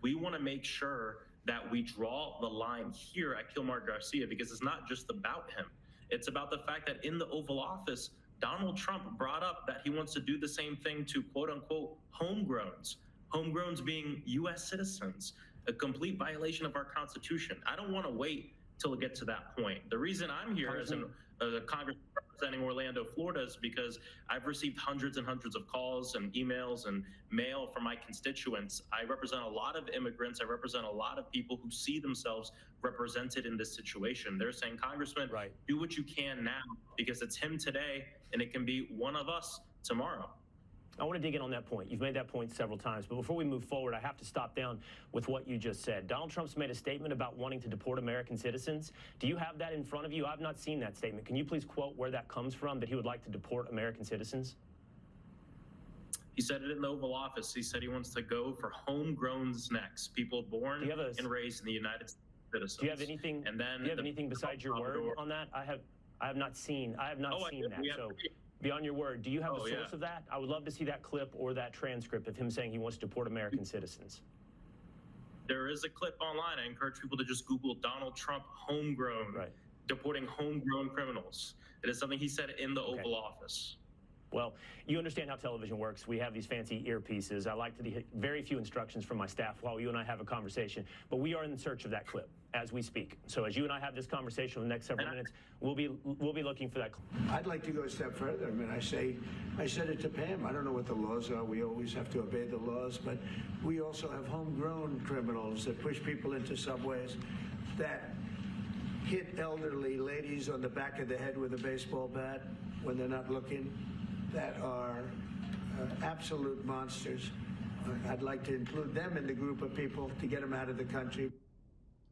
We want to make sure that we draw the line here at Kilmar Garcia, because it's not just about him. It's about the fact that in the Oval Office, Donald Trump brought up that he wants to do the same thing to quote unquote homegrowns, homegrowns being U.S. citizens, a complete violation of our Constitution. I don't want to wait till it gets to that point. The reason I'm here as a Congress representing Orlando, Florida, is because I've received hundreds and hundreds of calls and emails and mail from my constituents. I represent a lot of immigrants. I represent a lot of people who see themselves represented in this situation. They're saying, Congressman, do what you can now, because it's him today and it can be one of us tomorrow. I want to dig in on that point. You've made that point several times, but before we move forward, I have to stop down with what you just said. Donald Trump's made a statement about wanting to deport American citizens. Do you have that in front of you? I've not seen that statement. Can you please quote where that comes from, that he would like to deport American citizens? He said it in the Oval Office. He said he wants to go for homegrowns next, people born and raised in the United States. Do you have anything? And then do you have anything besides your word on that? I have not seen that. So beyond your word, do you have a source of that? I would love to see that clip or that transcript of him saying he wants to deport American citizens. There is a clip online. I encourage people to just Google Donald Trump homegrown, deporting homegrown criminals. It is something he said in the Oval Office. Well, you understand how television works. We have these fancy earpieces. I like to get very few instructions from my staff while you and I have a conversation, but we are in search of that clip as we speak. So as you and I have this conversation for the next several minutes, we'll be looking for that clip. I'd like to go a step further. I mean, I said it to Pam. I don't know what the laws are. We always have to obey the laws, but we also have homegrown criminals that push people into subways, that hit elderly ladies on the back of the head with a baseball bat when they're not looking, that are absolute monsters. I'd like to include them in the group of people to get them out of the country.